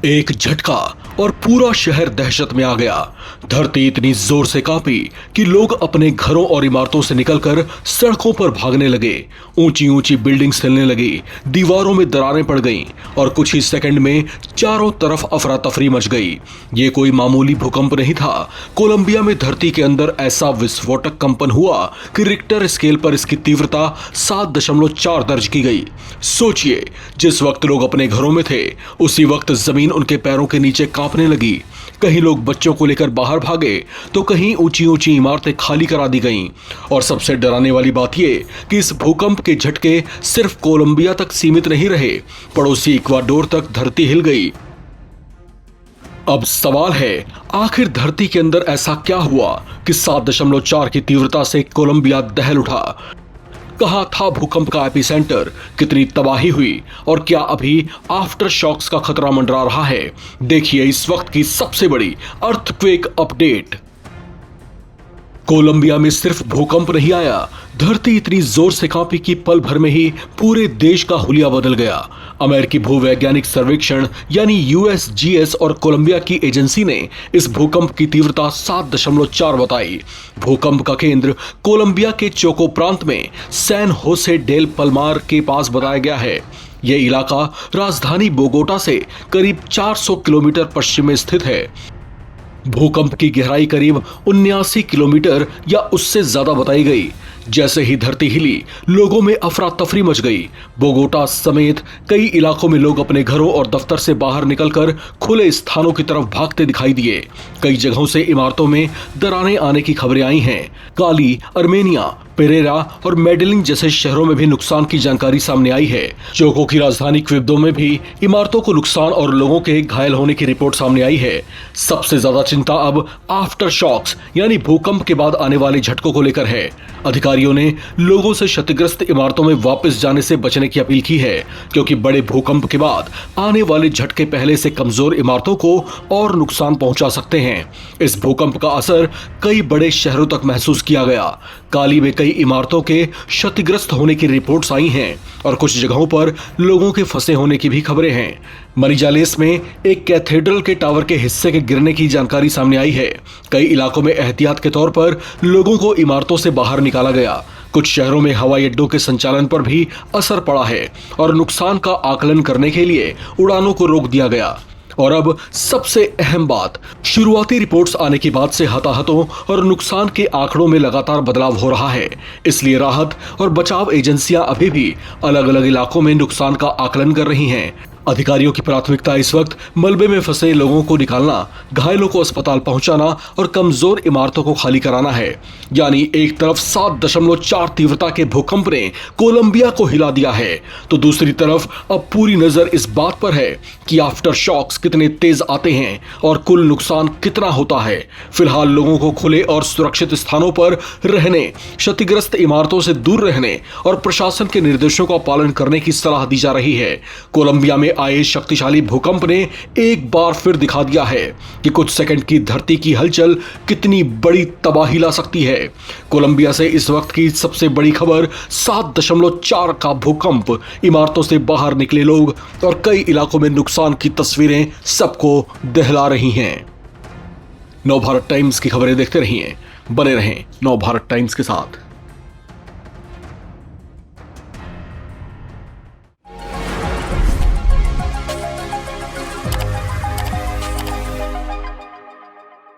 एक झटका और पूरा शहर दहशत में आ गया। धरती इतनी जोर से कांपी कि लोग अपने घरों और इमारतों से निकलकर सड़कों पर भागने लगे। ऊंची ऊंची बिल्डिंग्स हिलने लगी, दीवारों में दरारें पड़ गईं और कुछ ही सेकंड में चारों तरफ अफरा तफरी मच गई। ये कोई मामूली भूकंप नहीं था। कोलंबिया में धरती के अंदर ऐसा विस्फोटक कंपन हुआ कि रिक्टर स्केल पर इसकी तीव्रता 7.4 दर्ज की गई। सोचिए, जिस वक्त लोग अपने घरों में थे उसी वक्त जमीन उनके पैरों के नीचे कांपने लगी। कहीं लोग बच्चों को लेकर बाहर भागे तो कहीं ऊंची ऊंची इमारतें खाली करा दी गईं। और सबसे डराने वाली बात यह कि इस भूकंप के झटके सिर्फ कोलंबिया तक सीमित नहीं रहे, पड़ोसी इक्वाडोर तक धरती हिल गई। अब सवाल है, आखिर धरती के अंदर ऐसा क्या हुआ कि 7.4 की तीव्रता से कोलंबिया दहल उठा? कहां था भूकंप का एपिसेंटर? कितनी तबाही हुई? और क्या अभी आफ्टर शॉक्स का खतरा मंडरा रहा है? देखिए इस वक्त की सबसे बड़ी अर्थक्वेक अपडेट। कोलंबिया में सिर्फ भूकंप नहीं आया, धरती इतनी जोर से कांपी कि पल भर में ही पूरे देश का हुलिया बदल गया। अमेरिकी भूवैज्ञानिक सर्वेक्षण यानी यूएसजीएस और कोलंबिया की एजेंसी ने इस भूकंप की तीव्रता 7.4 बताई। भूकंप का केंद्र कोलंबिया के चोको प्रांत में सैन होसे डेल पल्मार के पास बताया गया है। यह इलाका राजधानी बोगोटा से करीब 400 किलोमीटर पश्चिम में स्थित है। भूकंप की गहराई करीब 79 किलोमीटर या उससे ज्यादा बताई गई। जैसे ही धरती हिली, लोगों में अफरा तफरी मच गई। बोगोटा समेत कई इलाकों में लोग अपने घरों और दफ्तर से बाहर निकलकर खुले स्थानों की तरफ भागते दिखाई दिए। कई जगहों से इमारतों में दरारें आने की खबरें आई हैं। काली, अर्मेनिया, पेरेरा और मेडेलिन जैसे शहरों में भी नुकसान की जानकारी सामने आई है। चोको की राजधानी क्विब्दो में भी इमारतों को नुकसान और लोगों के घायल होने की रिपोर्ट सामने आई है। सबसे ज्यादा चिंता अब आफ्टर शॉक्स यानी भूकंप के बाद आने वाले झटकों को लेकर है। अधिकारियों ने लोगों से क्षतिग्रस्त इमारतों में वापस जाने से बचने की अपील की है, क्योंकि बड़े भूकंप के बाद आने वाले झटके पहले से कमजोर इमारतों को और नुकसान पहुंचा सकते हैं। इस भूकंप का असर कई बड़े शहरों तक महसूस किया गया। काली में कई इमारतों के क्षतिग्रस्त होने की रिपोर्ट्स आई हैं और कुछ जगहों पर लोगों के फंसे होने की भी खबरें हैं। मनीजालेस में एक कैथेड्रल के टावर के हिस्से के गिरने की जानकारी सामने आई है। कई इलाकों में एहतियात के तौर पर लोगों को इमारतों से बाहर निकाला गया। कुछ शहरों में हवाई अड्डों के संचालन पर भी असर पड़ा है और नुकसान का आकलन करने के लिए उड़ानों को रोक दिया गया। और अब सबसे अहम बात, शुरुआती रिपोर्ट्स आने के बाद से हताहतों और नुकसान के आंकड़ों में लगातार बदलाव हो रहा है। इसलिए राहत और बचाव एजेंसियां अभी भी अलग अलग इलाकों में नुकसान का आकलन कर रही हैं। अधिकारियों की प्राथमिकता इस वक्त मलबे में फंसे लोगों को निकालना, घायलों को अस्पताल पहुंचाना और कमजोर इमारतों को खाली कराना है। यानी एक तरफ 7.4 तीव्रता के भूकंप ने कोलंबिया को हिला दिया है, तो दूसरी तरफ अब पूरी नजर इस बात पर है कि आफ्टर शॉक्स कितने तेज आते हैं और कुल नुकसान कितना होता है। फिलहाल लोगों को खुले और सुरक्षित स्थानों पर रहने, क्षतिग्रस्त इमारतों से दूर रहने और प्रशासन के निर्देशों का पालन करने की सलाह दी जा रही है। कोलंबिया में आए शक्तिशाली भूकंप ने एक बार फिर दिखा दिया है कि कुछ सेकंड की धरती की हलचल कितनी बड़ी तबाही ला सकती है। कोलंबिया से इस वक्त की सबसे बड़ी खबर 7.4 का भूकंप, इमारतों से बाहर निकले लोग और कई इलाकों में नुकसान की तस्वीरें सबको दहला रही हैं। नवभारत टाइम्स की खबरें देखते रहिए, बने रहें नवभारत टाइम्स के साथ।